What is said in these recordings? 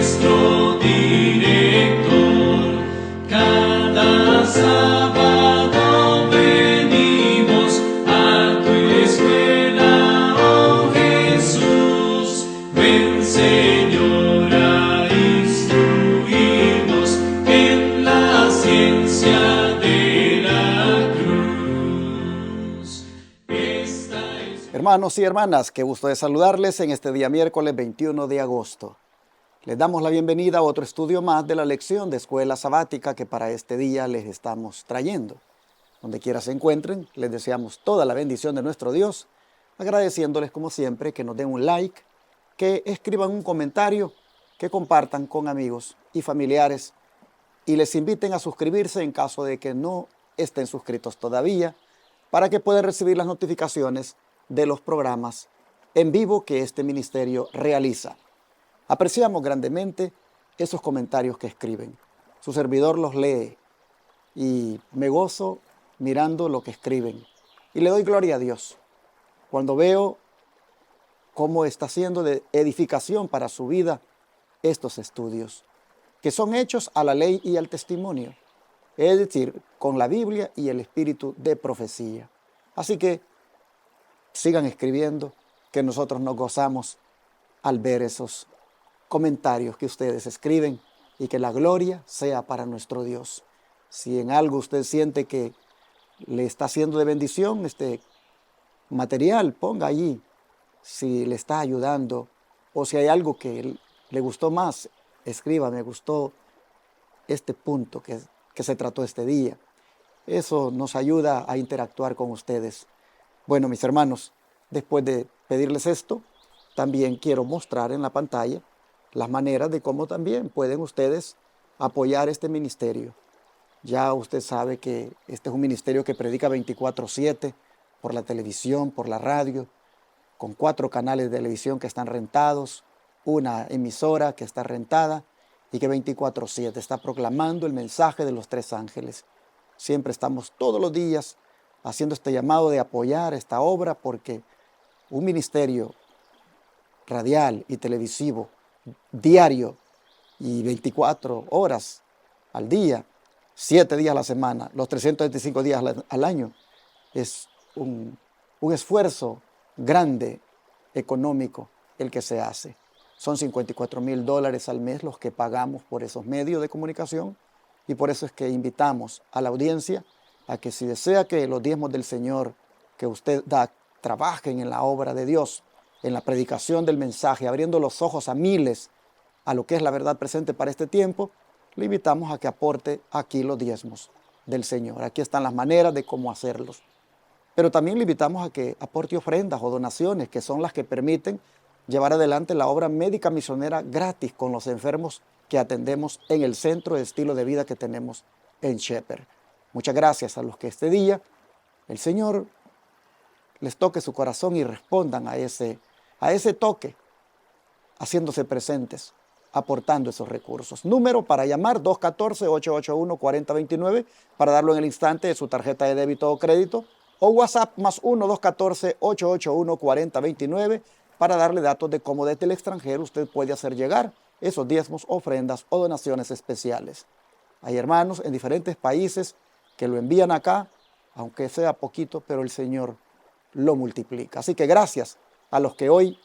nuestro director. Cada sábado venimos a tu escuela, oh Jesús. Ven, Señor, a instruirnos en la ciencia de la cruz. Hermanos y hermanas, qué gusto de saludarles en este día miércoles 21 de agosto. Les damos la bienvenida a otro estudio más de la lección de escuela sabática que para este día les estamos trayendo. Donde quiera se encuentren, les deseamos toda la bendición de nuestro Dios, agradeciéndoles como siempre que nos den un like, que escriban un comentario, que compartan con amigos y familiares y les inviten a suscribirse en caso de que no estén suscritos todavía, para que puedan recibir las notificaciones de los programas en vivo que este ministerio realiza. Apreciamos grandemente esos comentarios que escriben. Su servidor los lee y me gozo mirando lo que escriben. Y le doy gloria a Dios cuando veo cómo está siendo de edificación para su vida estos estudios, que son hechos a la ley y al testimonio, es decir, con la Biblia y el espíritu de profecía. Así que sigan escribiendo, que nosotros nos gozamos al ver esos comentarios que ustedes escriben y que la gloria sea para nuestro Dios. Si en algo usted siente que le está haciendo de bendición este material, ponga allí si le está ayudando, o si hay algo que le gustó más, escriba, me gustó este punto que se trató este día. Eso nos ayuda a interactuar con ustedes. Bueno, mis hermanos, después de pedirles esto, también quiero mostrar en la pantalla las maneras de cómo también pueden ustedes apoyar este ministerio. Ya usted sabe que este es un ministerio que predica 24/7 por la televisión, por la radio, con 4 canales de televisión que están rentados, una emisora que está rentada y que 24/7 está proclamando el mensaje de los 3 ángeles. Siempre estamos todos los días haciendo este llamado de apoyar esta obra, porque un ministerio radial y televisivo diario y 24 horas al día, 7 días a la semana, los 325 días al año, es un esfuerzo grande económico el que se hace. Son $54,000 al mes los que pagamos por esos medios de comunicación, y por eso es que invitamos a la audiencia a que, si desea que los diezmos del Señor que usted da trabajen en la obra de Dios, en la predicación del mensaje, abriendo los ojos a miles a lo que es la verdad presente para este tiempo, le invitamos a que aporte aquí los diezmos del Señor. Aquí están las maneras de cómo hacerlos. Pero también le invitamos a que aporte ofrendas o donaciones, que son las que permiten llevar adelante la obra médica misionera gratis con los enfermos que atendemos en el centro de estilo de vida que tenemos en Shepherd. Muchas gracias a los que este día el Señor les toque su corazón y respondan a ese toque, haciéndose presentes, aportando esos recursos. Número para llamar: 214-881-4029, para darlo en el instante de su tarjeta de débito o crédito, o WhatsApp +1 214-881-4029, para darle datos de cómo desde el extranjero usted puede hacer llegar esos diezmos, ofrendas o donaciones especiales. Hay hermanos en diferentes países que lo envían acá, aunque sea poquito, pero el Señor lo multiplica. Así que gracias a los que hoy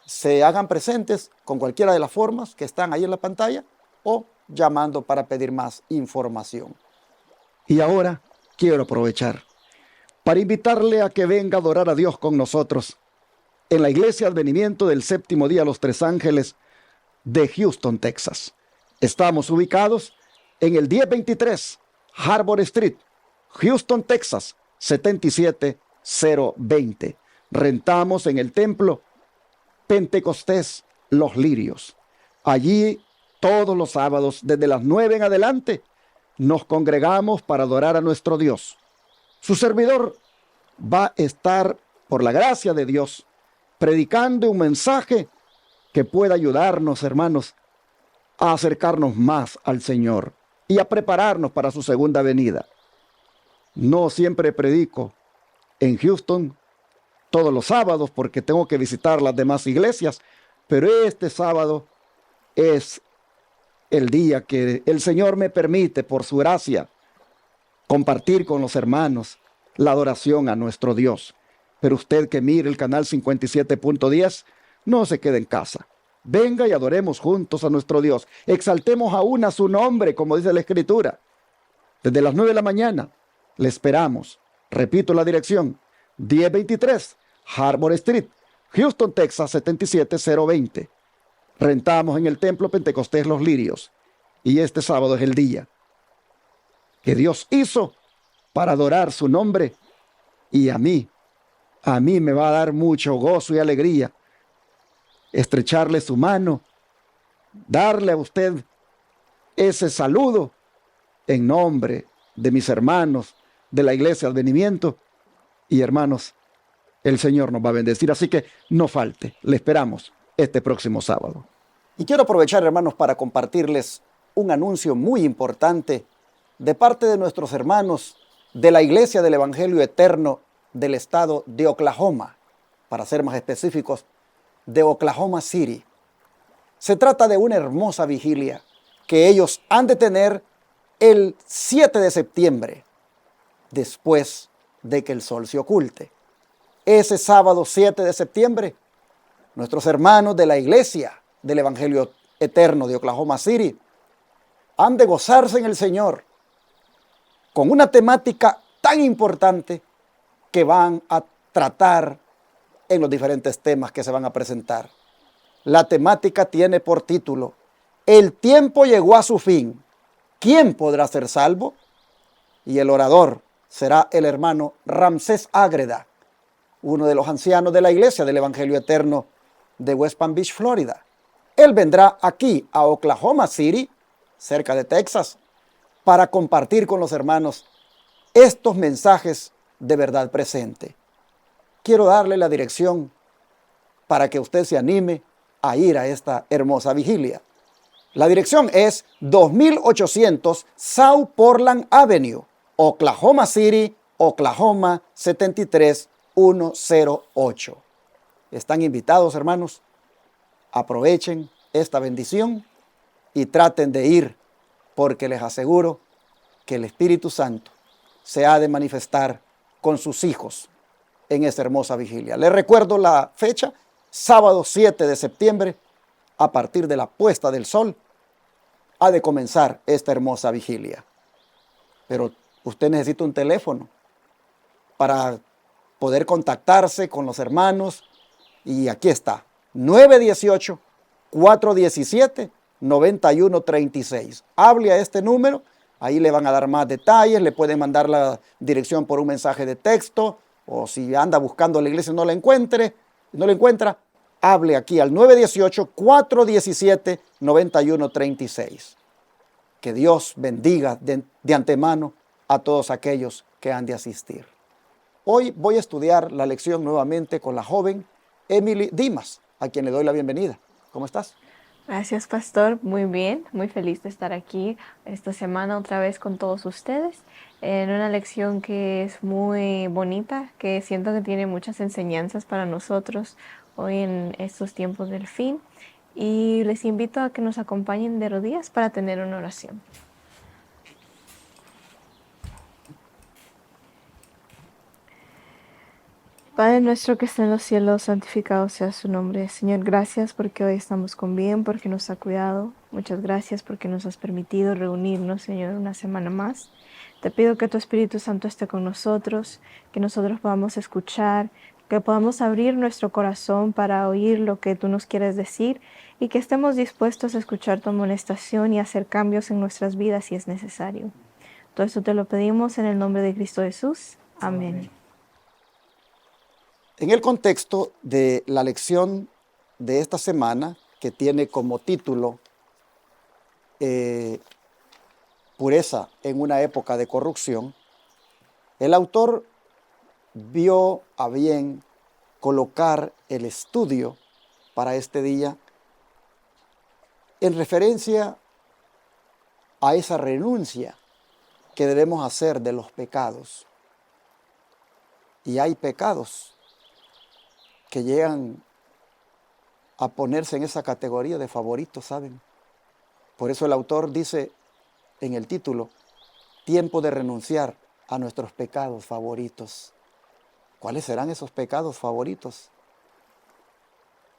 se hagan presentes con cualquiera de las formas que están ahí en la pantalla, o llamando para pedir más información. Y ahora quiero aprovechar para invitarle a que venga a adorar a Dios con nosotros en la Iglesia Advenimiento del Séptimo Día Los Tres Ángeles de Houston, Texas. Estamos ubicados en el 1023 Harbor Street, Houston, Texas, 77020. Rentamos en el templo Pentecostés Los Lirios. Allí todos los sábados desde las 9 en adelante nos congregamos para adorar a nuestro Dios. Su servidor va a estar, por la gracia de Dios, predicando un mensaje que pueda ayudarnos, hermanos, a acercarnos más al Señor y a prepararnos para su segunda venida. No siempre predico en Houston todos los sábados porque tengo que visitar las demás iglesias, pero este sábado es el día que el Señor me permite, por su gracia, compartir con los hermanos la adoración a nuestro Dios. Pero usted que mire el canal 57.10, no se quede en casa. Venga y adoremos juntos a nuestro Dios. Exaltemos aún a su nombre, como dice la Escritura. Desde las 9 de la mañana le esperamos. Repito la dirección: 1023 Harbor Street, Houston, Texas 77020. Rentamos en el Templo Pentecostés Los Lirios. Y este sábado es el día que Dios hizo para adorar su nombre. Y a mí me va a dar mucho gozo y alegría estrecharle su mano, darle a usted ese saludo en nombre de mis hermanos de la Iglesia Advenimiento. Y hermanos, el Señor nos va a bendecir, así que no falte, le esperamos este próximo sábado. Y quiero aprovechar, hermanos, para compartirles un anuncio muy importante de parte de nuestros hermanos de la Iglesia del Evangelio Eterno del estado de Oklahoma, para ser más específicos, de Oklahoma City. Se trata de una hermosa vigilia que ellos han de tener el 7 de septiembre, después de que el sol se oculte. Ese sábado 7 de septiembre, nuestros hermanos de la Iglesia del Evangelio Eterno de Oklahoma City han de gozarse en el Señor con una temática tan importante que van a tratar en los diferentes temas que se van a presentar. La temática tiene por título: El tiempo llegó a su fin. ¿Quién podrá ser salvo? Y el orador será el hermano Ramsés Ágreda, uno de los ancianos de la Iglesia del Evangelio Eterno de West Palm Beach, Florida. Él vendrá aquí a Oklahoma City, cerca de Texas, para compartir con los hermanos estos mensajes de verdad presente. Quiero darle la dirección para que usted se anime a ir a esta hermosa vigilia. La dirección es 2800 South Portland Avenue, Oklahoma City, Oklahoma 73108. Están invitados, hermanos. Aprovechen esta bendición y traten de ir, porque les aseguro que el Espíritu Santo se ha de manifestar con sus hijos en esta hermosa vigilia. Les recuerdo la fecha: sábado 7 de septiembre, a partir de la puesta del sol, ha de comenzar esta hermosa vigilia. Pero usted necesita un teléfono para poder contactarse con los hermanos, y aquí está: 918-417-9136. Hable a este número, ahí le van a dar más detalles, le pueden mandar la dirección por un mensaje de texto, o si anda buscando la iglesia y no la encuentra, hable aquí al 918-417-9136. Que Dios bendiga de antemano a todos aquellos que han de asistir. Hoy voy a estudiar la lección nuevamente con la joven Emily Dimas, a quien le doy la bienvenida. ¿Cómo estás? Gracias, pastor. Muy bien, muy feliz de estar aquí esta semana otra vez con todos ustedes en una lección que es muy bonita, que siento que tiene muchas enseñanzas para nosotros hoy en estos tiempos del fin. Y les invito a que nos acompañen de rodillas para tener una oración. Padre nuestro que está en los cielos, santificado sea su nombre. Señor, gracias porque hoy estamos con bien, porque nos ha cuidado. Muchas gracias porque nos has permitido reunirnos, Señor, una semana más. Te pido que tu Espíritu Santo esté con nosotros, que nosotros podamos escuchar, que podamos abrir nuestro corazón para oír lo que tú nos quieres decir y que estemos dispuestos a escuchar tu amonestación y hacer cambios en nuestras vidas si es necesario. Todo esto te lo pedimos en el nombre de Cristo Jesús. Amén. En el contexto de la lección de esta semana, que tiene como título Pureza en una época de corrupción, el autor vio a bien colocar el estudio para este día en referencia a esa renuncia que debemos hacer de los pecados. Y hay pecados que llegan a ponerse en esa categoría de favoritos, ¿saben? Por eso el autor dice en el título, tiempo de renunciar a nuestros pecados favoritos. ¿Cuáles serán esos pecados favoritos?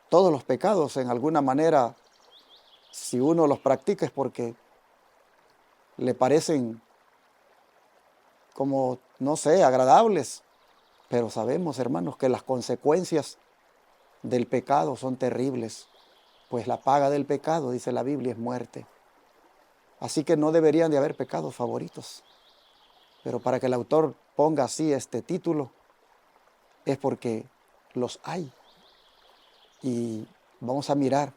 Todos los pecados, en alguna manera, si uno los practica es porque le parecen como, no sé, agradables. Pero sabemos, hermanos, que las consecuencias del pecado son terribles. Pues la paga del pecado, dice la Biblia, es muerte. Así que no deberían de haber pecados favoritos. Pero para que el autor ponga así este título, es porque los hay. Y vamos a mirar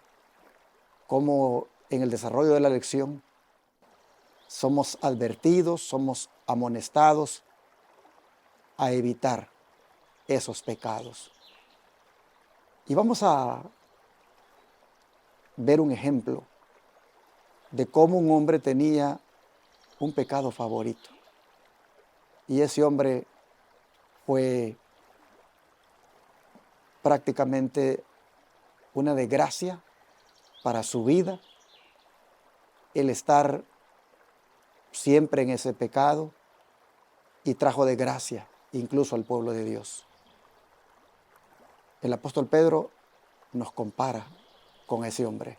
cómo en el desarrollo de la lección somos advertidos, somos amonestados a evitar esos pecados. Y vamos a ver un ejemplo de cómo un hombre tenía un pecado favorito. Y ese hombre fue prácticamente una desgracia para su vida, el estar siempre en ese pecado, y trajo desgracia incluso al pueblo de Dios. El apóstol Pedro nos compara con ese hombre.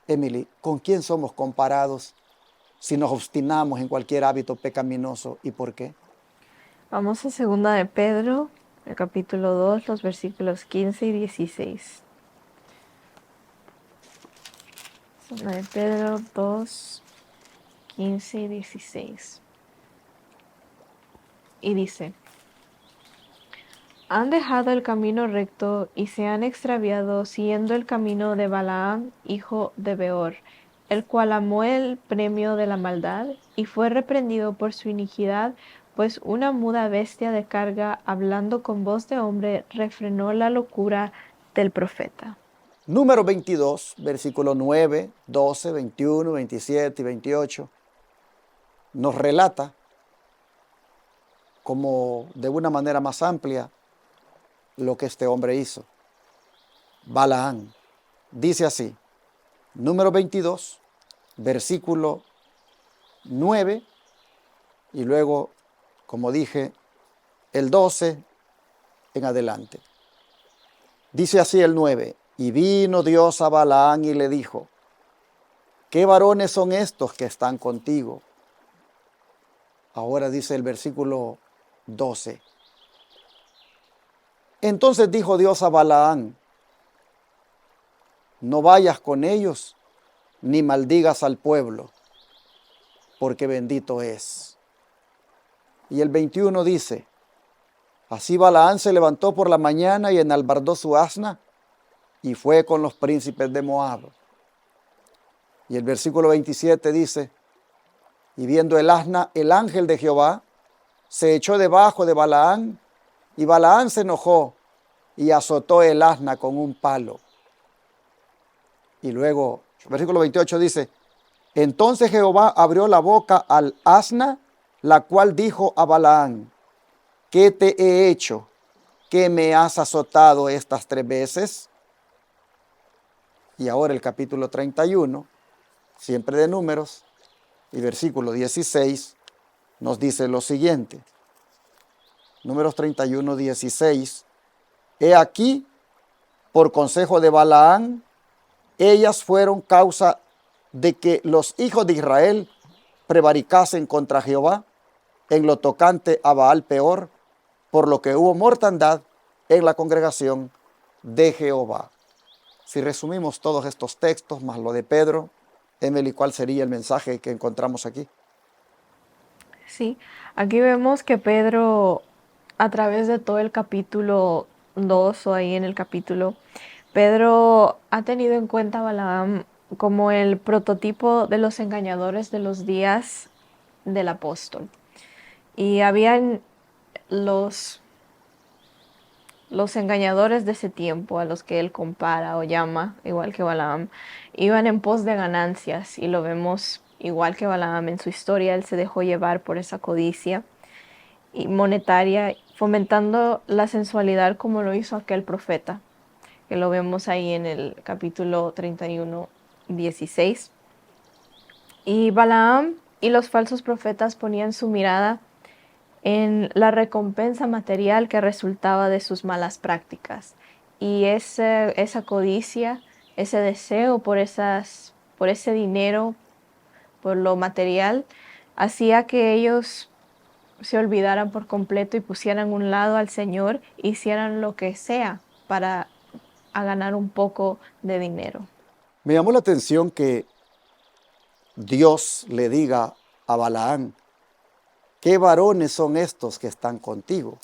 Emily, ¿con quién somos comparados si nos obstinamos en cualquier hábito pecaminoso y por qué? Vamos a segunda de Pedro, el capítulo 2, los versículos 15 y 16. Segunda de Pedro 2, 15 y 16. Y dice, han dejado el camino recto y se han extraviado siguiendo el camino de Balaam, hijo de Beor, el cual amó el premio de la maldad y fue reprendido por su iniquidad, pues una muda bestia de carga, hablando con voz de hombre, refrenó la locura del profeta. Número 22, versículo 9, 12, 21, 27 y 28, nos relata como de una manera más amplia lo que este hombre hizo. Balaam dice así, número 22, versículo 9, y luego, como dije, el 12 en adelante. Dice así el 9, y vino Dios a Balaam y le dijo, ¿qué varones son estos que están contigo? Ahora dice el versículo 12. Entonces dijo Dios a Balaam, no vayas con ellos, ni maldigas al pueblo, porque bendito es. Y el 21 dice, así Balaam se levantó por la mañana y enalbardó su asna, y fue con los príncipes de Moab. Y el versículo 27 dice, y viendo el asna, el ángel de Jehová se echó debajo de Balaam, y Balaam se enojó y azotó el asna con un palo. Y luego, el versículo 28 dice, entonces Jehová abrió la boca al asna, la cual dijo a Balaam, ¿qué te he hecho? ¿Que me has azotado estas 3 veces? Y ahora el capítulo 31, siempre de Números, y versículo 16, nos dice lo siguiente. Números 31, 16. He aquí, por consejo de Balaam, ellas fueron causa de que los hijos de Israel prevaricasen contra Jehová en lo tocante a Baal Peor, por lo que hubo mortandad en la congregación de Jehová. Si resumimos todos estos textos, más lo de Pedro, Emily, ¿cuál sería el mensaje que encontramos aquí? Sí, aquí vemos que Pedro, a través de todo el capítulo 2 o ahí en el capítulo, Pedro ha tenido en cuenta a Balaam como el prototipo de los engañadores de los días del apóstol. Y habían los engañadores de ese tiempo, a los que él compara o llama, igual que Balaam, iban en pos de ganancias, y lo vemos igual que Balaam en su historia. Él se dejó llevar por esa codicia y monetaria, fomentando la sensualidad como lo hizo aquel profeta, que lo vemos ahí en el capítulo 31 16. Y Balaam y los falsos profetas ponían su mirada en la recompensa material que resultaba de sus malas prácticas. Y esa codicia, ese deseo por ese dinero, por lo material, hacía que ellos se olvidaran por completo y pusieran a un lado al Señor, hicieran lo que sea para ganar un poco de dinero. Me llamó la atención que Dios le diga a Balaán, ¿qué varones son estos que están contigo?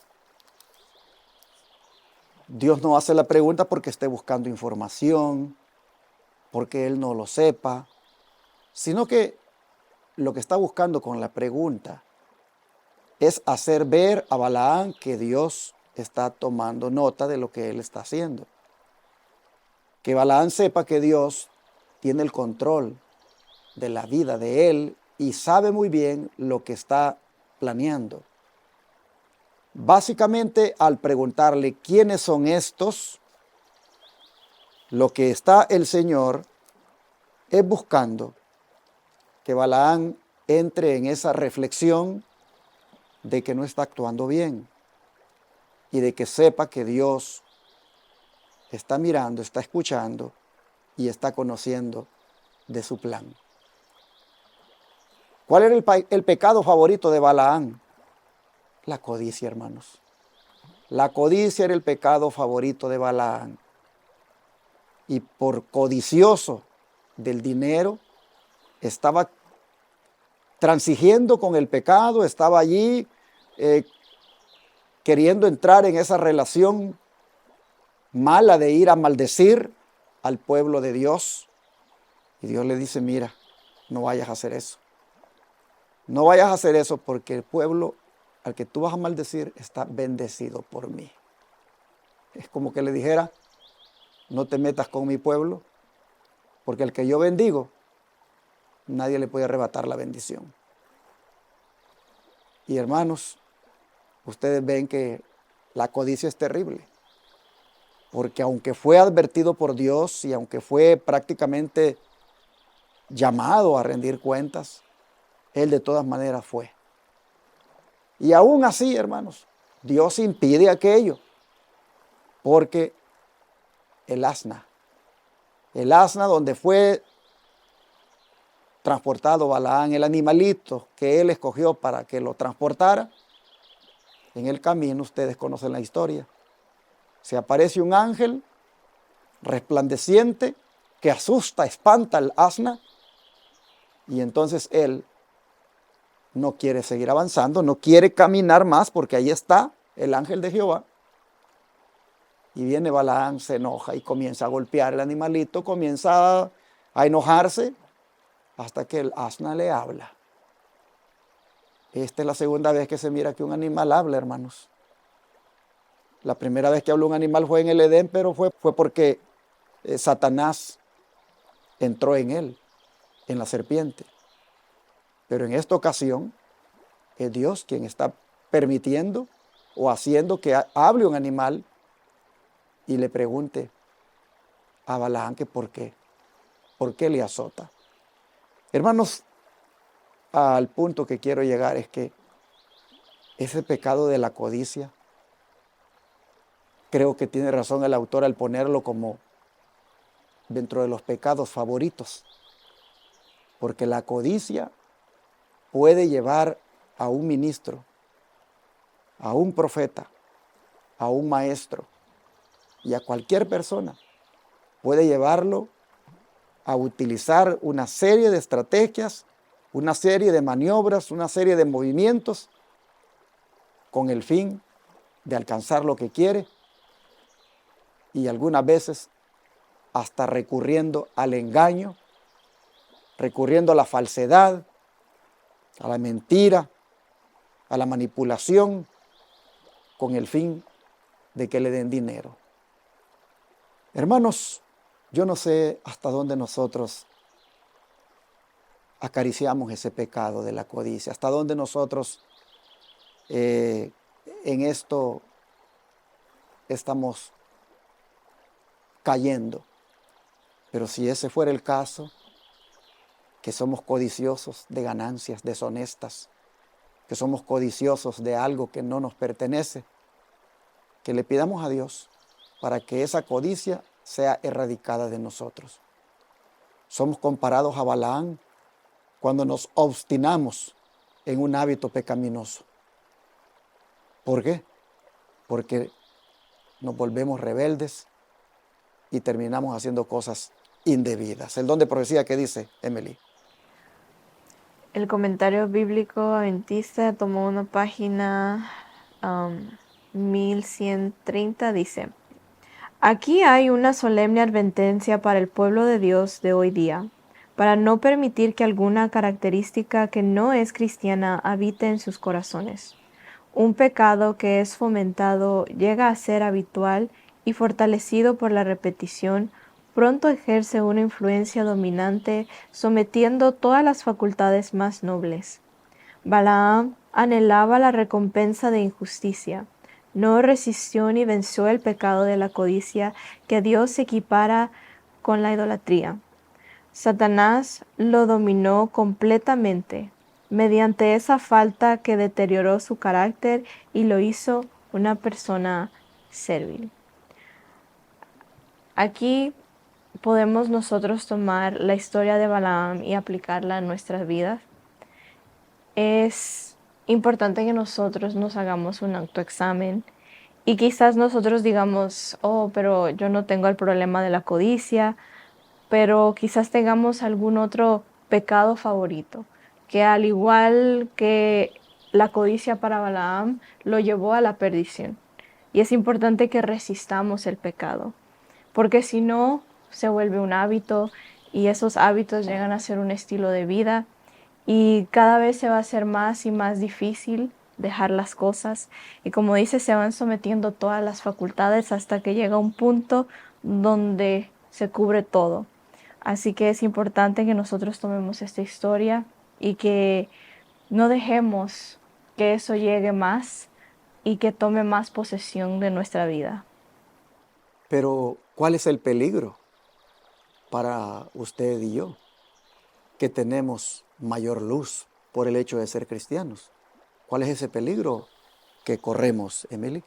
Dios no hace la pregunta porque esté buscando información, porque él no lo sepa, sino que lo que está buscando con la pregunta es hacer ver a Balaán que Dios está tomando nota de lo que él está haciendo. Que Balaán sepa que Dios tiene el control de la vida de él y sabe muy bien lo que está planeando. Básicamente, al preguntarle quiénes son estos, lo que está el Señor es buscando que Balaán entre en esa reflexión de que no está actuando bien y de que sepa que Dios está mirando, está escuchando y está conociendo de su plan. ¿Cuál era el pecado favorito de Balaán? La codicia, hermanos. La codicia era el pecado favorito de Balaán. Y por codicioso del dinero, estaba transigiendo con el pecado, estaba allí queriendo entrar en esa relación mala de ir a maldecir al pueblo de Dios. Y Dios le dice, mira, no vayas a hacer eso. No vayas a hacer eso porque el pueblo al que tú vas a maldecir está bendecido por mí. Es como que le dijera, no te metas con mi pueblo, porque el que yo bendigo, nadie le puede arrebatar la bendición. Y hermanos, ustedes ven que la codicia es terrible, porque aunque fue advertido por Dios y aunque fue prácticamente llamado a rendir cuentas, él de todas maneras fue. Y aún así, hermanos, Dios impide aquello, porque el asna donde fue transportado Balaán, el animalito que él escogió para que lo transportara, en el camino, ustedes conocen la historia, se aparece un ángel resplandeciente que asusta, espanta al asna, y entonces él no quiere seguir avanzando, no quiere caminar más porque ahí está el ángel de Jehová. Y viene Balaán, se enoja y comienza a golpear el animalito, comienza a enojarse hasta que el asna le habla. Esta es la segunda vez que se mira que un animal habla, hermanos. La primera vez que habló un animal fue en el Edén, pero fue porque Satanás entró en él, en la serpiente. Pero en esta ocasión es Dios quien está permitiendo o haciendo que hable un animal y le pregunte a Balaán que por qué le azota. Hermanos, al punto que quiero llegar es que ese pecado de la codicia, creo que tiene razón el autor al ponerlo como dentro de los pecados favoritos, porque la codicia puede llevar a un ministro, a un profeta, a un maestro y a cualquier persona. Puede llevarlo a utilizar una serie de estrategias, una serie de maniobras, una serie de movimientos con el fin de alcanzar lo que quiere y algunas veces hasta recurriendo al engaño, recurriendo a la falsedad, a la mentira, a la manipulación, con el fin de que le den dinero. Hermanos, yo no sé hasta dónde nosotros acariciamos ese pecado de la codicia, hasta dónde nosotros en esto estamos cayendo. Pero si ese fuera el caso, que somos codiciosos de ganancias deshonestas, que somos codiciosos de algo que no nos pertenece, que le pidamos a Dios para que esa codicia sea erradicada de nosotros. Somos comparados a Balaam cuando nos obstinamos en un hábito pecaminoso. ¿Por qué? Porque nos volvemos rebeldes y terminamos haciendo cosas indebidas. El don de profecía, ¿qué dice, Emily? El comentario bíblico adventista tomó una página 1130, dice: aquí hay una solemne advertencia para el pueblo de Dios de hoy día, para no permitir que alguna característica que no es cristiana habite en sus corazones. Un pecado que es fomentado llega a ser habitual y fortalecido por la repetición, pronto ejerce una influencia dominante, sometiendo todas las facultades más nobles. Balaam anhelaba la recompensa de injusticia. No resistió ni venció el pecado de la codicia que Dios equipara con la idolatría. Satanás lo dominó completamente mediante esa falta que deterioró su carácter y lo hizo una persona servil. Aquí podemos nosotros tomar la historia de Balaam y aplicarla a nuestras vidas. Es importante que nosotros nos hagamos un autoexamen y quizás nosotros digamos, oh, pero yo no tengo el problema de la codicia, pero quizás tengamos algún otro pecado favorito, que al igual que la codicia para Balaam, lo llevó a la perdición. Y es importante que resistamos el pecado, porque si no, se vuelve un hábito y esos hábitos llegan a ser un estilo de vida y cada vez se va a hacer más y más difícil dejar las cosas. Y como dice, se van sometiendo todas las facultades hasta que llega un punto donde se cubre todo. Así que es importante que nosotros tomemos esta historia y que no dejemos que eso llegue más y que tome más posesión de nuestra vida. Pero, ¿cuál es el peligro para usted y yo? Que tenemos mayor luz por el hecho de ser cristianos. ¿Cuál es ese peligro que corremos, Emily?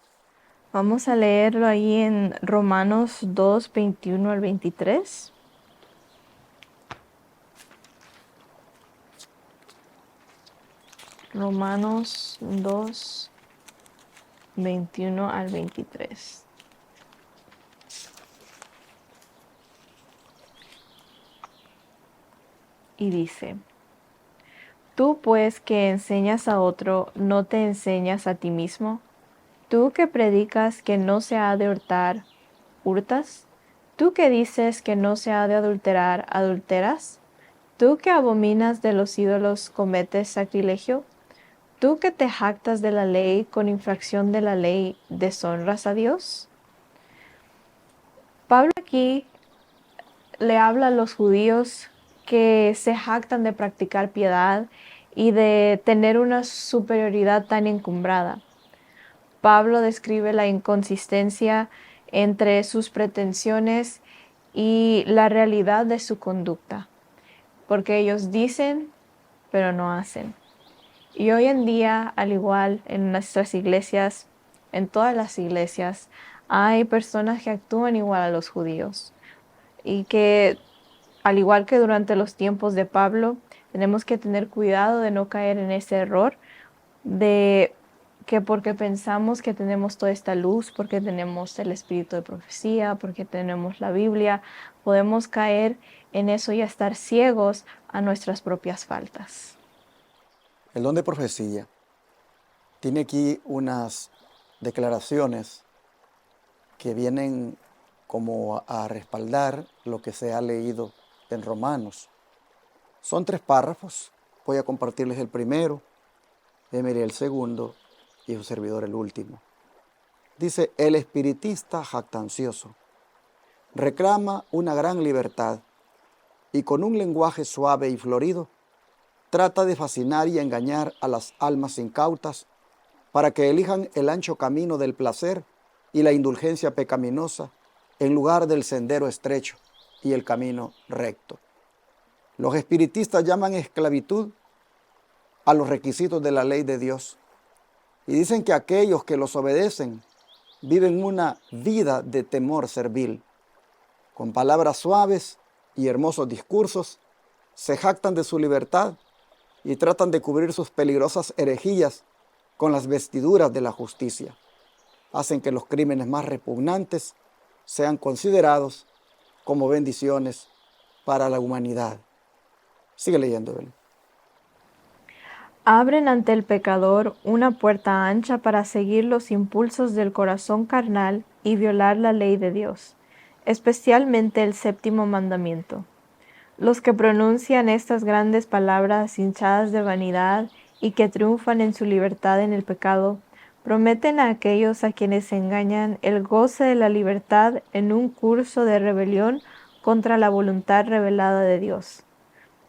Vamos a leerlo ahí en Romanos 2, 21 al 23. Romanos 2, 21 al 23. Y dice: tú pues que enseñas a otro, ¿no te enseñas a ti mismo? Tú que predicas que no se ha de hurtar, ¿hurtas? Tú que dices que no se ha de adulterar, ¿adulteras? Tú que abominas de los ídolos, ¿cometes sacrilegio? Tú que te jactas de la ley, con infracción de la ley, ¿deshonras a Dios? Pablo aquí le habla a los judíos que se jactan de practicar piedad y de tener una superioridad tan encumbrada. Pablo describe la inconsistencia entre sus pretensiones y la realidad de su conducta, porque ellos dicen, pero no hacen. Y hoy en día, al igual en nuestras iglesias, en todas las iglesias, hay personas que actúan igual a los judíos y que, al igual que durante los tiempos de Pablo, tenemos que tener cuidado de no caer en ese error de que porque pensamos que tenemos toda esta luz, porque tenemos el espíritu de profecía, porque tenemos la Biblia, podemos caer en eso y estar ciegos a nuestras propias faltas. El don de profecía tiene aquí unas declaraciones que vienen como a respaldar lo que se ha leído en Romanos. Son 3 párrafos, voy a compartirles el primero, Emily el segundo y su servidor el último. Dice: el espiritista jactancioso reclama una gran libertad y con un lenguaje suave y florido trata de fascinar y engañar a las almas incautas para que elijan el ancho camino del placer y la indulgencia pecaminosa en lugar del sendero estrecho y el camino recto. Los espiritistas llaman esclavitud a los requisitos de la ley de Dios. Y dicen que aquellos que los obedecen viven una vida de temor servil. Con palabras suaves y hermosos discursos, se jactan de su libertad y tratan de cubrir sus peligrosas herejías con las vestiduras de la justicia. Hacen que los crímenes más repugnantes sean considerados como bendiciones para la humanidad. Sigue leyendo, Evelyn. Abren ante el pecador una puerta ancha para seguir los impulsos del corazón carnal y violar la ley de Dios, especialmente el séptimo mandamiento. Los que pronuncian estas grandes palabras hinchadas de vanidad y que triunfan en su libertad en el pecado, prometen a aquellos a quienes engañan el goce de la libertad en un curso de rebelión contra la voluntad revelada de Dios.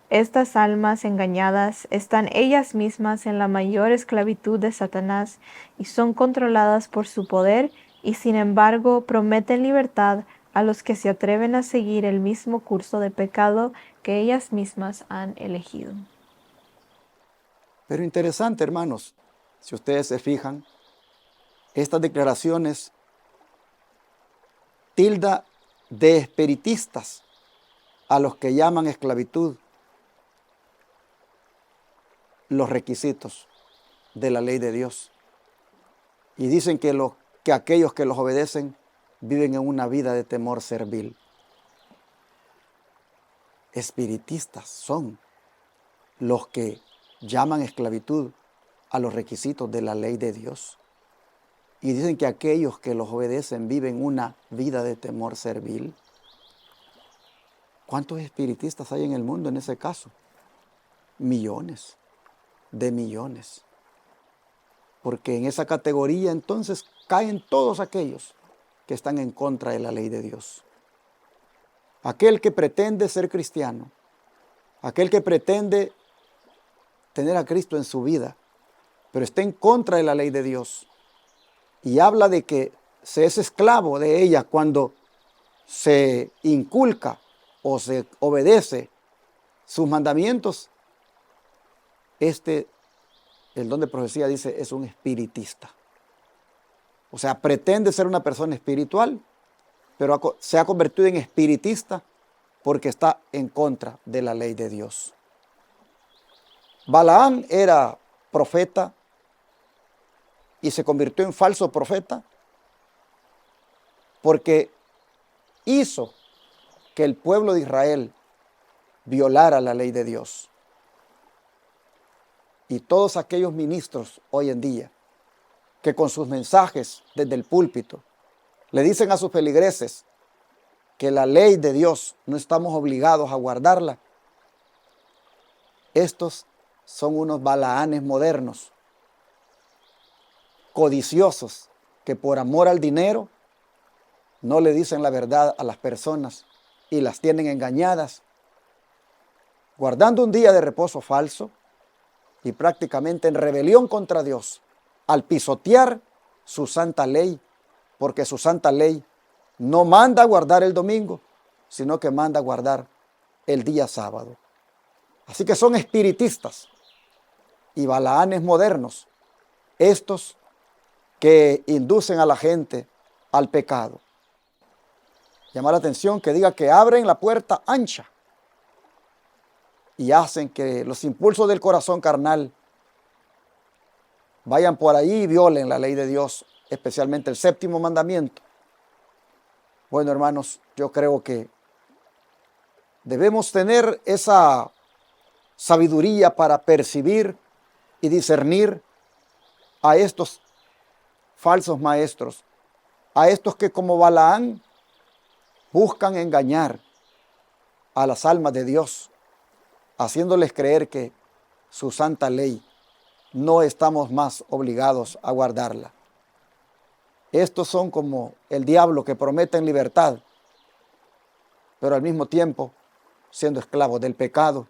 Estas almas engañadas están ellas mismas en la mayor esclavitud de Satanás y son controladas por su poder y sin embargo prometen libertad a los que se atreven a seguir el mismo curso de pecado que ellas mismas han elegido. Pero interesante, hermanos, si ustedes se fijan, estas declaraciones tilda de espiritistas a los que llaman esclavitud los requisitos de la ley de Dios. Y dicen que aquellos que los obedecen viven en una vida de temor servil. Espiritistas son los que llaman esclavitud a los requisitos de la ley de Dios. Y dicen que aquellos que los obedecen viven una vida de temor servil. ¿Cuántos espiritistas hay en el mundo en ese caso? Millones de millones. Porque en esa categoría entonces caen todos aquellos que están en contra de la ley de Dios. Aquel que pretende ser cristiano, aquel que pretende tener a Cristo en su vida, pero está en contra de la ley de Dios y habla de que se es esclavo de ella cuando se inculca o se obedece sus mandamientos. El don de profecía dice, es un espiritista. O sea, pretende ser una persona espiritual, pero se ha convertido en espiritista porque está en contra de la ley de Dios. Balaam era profeta y se convirtió en falso profeta porque hizo que el pueblo de Israel violara la ley de Dios. Y todos aquellos ministros hoy en día que con sus mensajes desde el púlpito le dicen a sus feligreses que la ley de Dios no estamos obligados a guardarla, estos son unos balaanes modernos, codiciosos, que por amor al dinero no le dicen la verdad a las personas y las tienen engañadas, guardando un día de reposo falso y prácticamente en rebelión contra Dios, al pisotear su santa ley, porque su santa ley no manda guardar el domingo, sino que manda guardar el día sábado. Así que son espiritistas y balaanes modernos, estos que inducen a la gente al pecado. Llama la atención que diga que abren la puerta ancha y hacen que los impulsos del corazón carnal vayan por ahí y violen la ley de Dios, especialmente el séptimo mandamiento. Bueno, hermanos, yo creo que debemos tener esa sabiduría para percibir y discernir a estos falsos maestros, a estos que como Balaam buscan engañar a las almas de Dios, haciéndoles creer que su santa ley no estamos más obligados a guardarla. Estos son como el diablo que prometen libertad, pero al mismo tiempo siendo esclavos del pecado,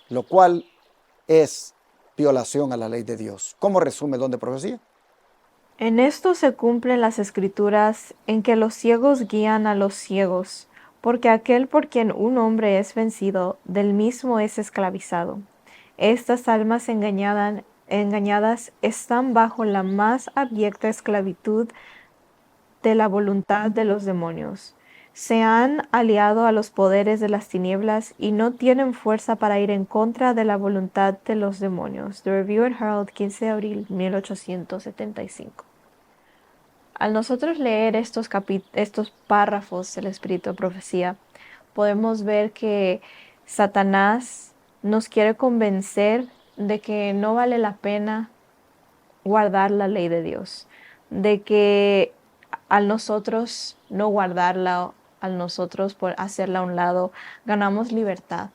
lo cual es violación a la ley de Dios. ¿Cómo resume el don de profecía? En esto se cumplen las escrituras en que los ciegos guían a los ciegos, Porque aquel por quien un hombre es vencido, del mismo es esclavizado. Estas almas engañadas están bajo la más abyecta esclavitud de la voluntad de los demonios. Se han aliado a los poderes de las tinieblas y no tienen fuerza para ir en contra de la voluntad de los demonios. The Review and Herald, 15 de abril 1875. Al nosotros leer estos párrafos del Espíritu de Profecía, podemos ver que Satanás nos quiere convencer de que no vale la pena guardar la ley de Dios, de que al nosotros no guardarla, al nosotros por hacerla a un lado, ganamos libertad.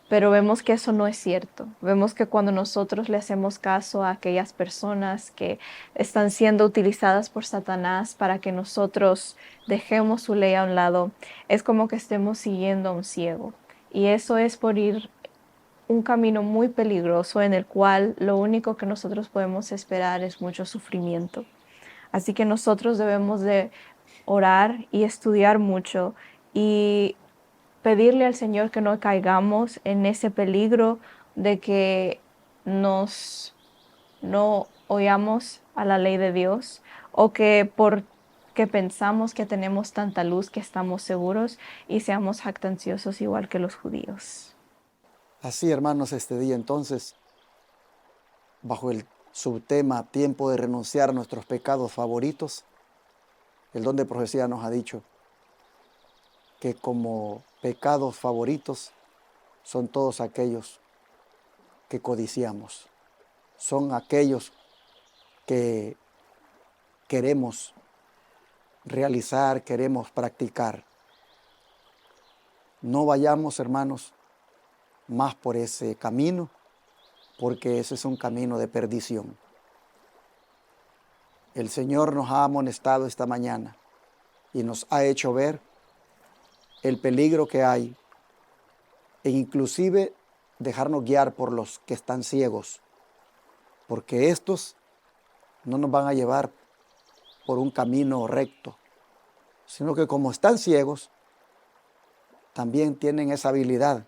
Pero vemos que eso no es cierto. Vemos que cuando nosotros le hacemos caso a aquellas personas que están siendo utilizadas por Satanás para que nosotros dejemos su ley a un lado, es como que estemos siguiendo a un ciego. Y eso es por ir un camino muy peligroso en el cual lo único que nosotros podemos esperar es mucho sufrimiento. Así que nosotros debemos de orar y estudiar mucho y pedirle al Señor que no caigamos en ese peligro de que no oyamos a la ley de Dios, o que porque pensamos que tenemos tanta luz que estamos seguros y seamos jactanciosos igual que los judíos. Así, hermanos, este día entonces, bajo el subtema tiempo de renunciar a nuestros pecados favoritos, el don de profecía nos ha dicho que como pecados favoritos son todos aquellos que codiciamos, son aquellos que queremos realizar, queremos practicar. No vayamos, hermanos, más por ese camino, porque ese es un camino de perdición. El Señor nos ha amonestado esta mañana y nos ha hecho ver el peligro que hay e inclusive dejarnos guiar por los que están ciegos, porque estos no nos van a llevar por un camino recto, sino que como están ciegos, también tienen esa habilidad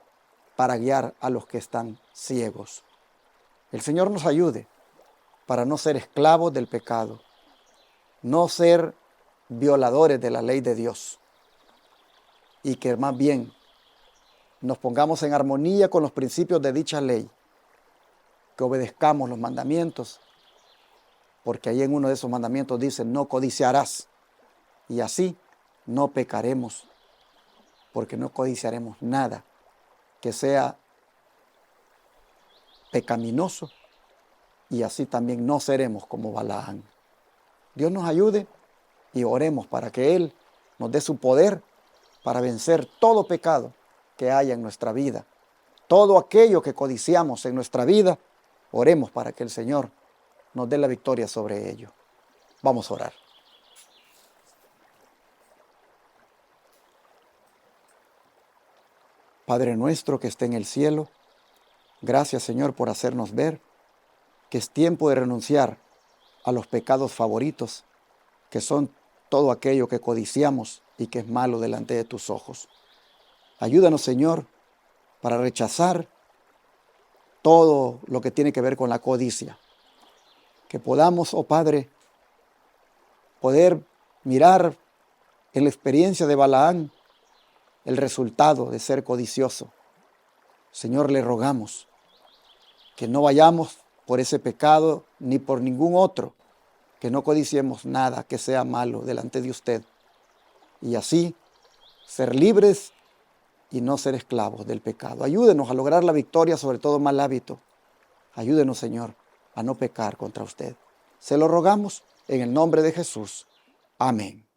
para guiar a los que están ciegos. El Señor nos ayude para no ser esclavos del pecado, no ser violadores de la ley de Dios, y que más bien nos pongamos en armonía con los principios de dicha ley, que obedezcamos los mandamientos, porque ahí en uno de esos mandamientos dice: no codiciarás, y así no pecaremos, porque no codiciaremos nada que sea pecaminoso, y así también no seremos como Balaam. Dios nos ayude y oremos para que Él nos dé su poder para vencer todo pecado que haya en nuestra vida. Todo aquello que codiciamos en nuestra vida, oremos para que el Señor nos dé la victoria sobre ello. Vamos a orar. Padre nuestro que esté en el cielo, gracias, Señor, por hacernos ver que es tiempo de renunciar a los pecados favoritos, que son todo aquello que codiciamos y que es malo delante de tus ojos. Ayúdanos, Señor, para rechazar todo lo que tiene que ver con la codicia. Que podamos, oh Padre, poder mirar en la experiencia de Balaam el resultado de ser codicioso. Señor, le rogamos que no vayamos por ese pecado ni por ningún otro, que no codiciemos nada que sea malo delante de usted, y así ser libres y no ser esclavos del pecado. Ayúdenos a lograr la victoria sobre todo mal hábito. Ayúdenos, Señor, a no pecar contra usted. Se lo rogamos en el nombre de Jesús. Amén.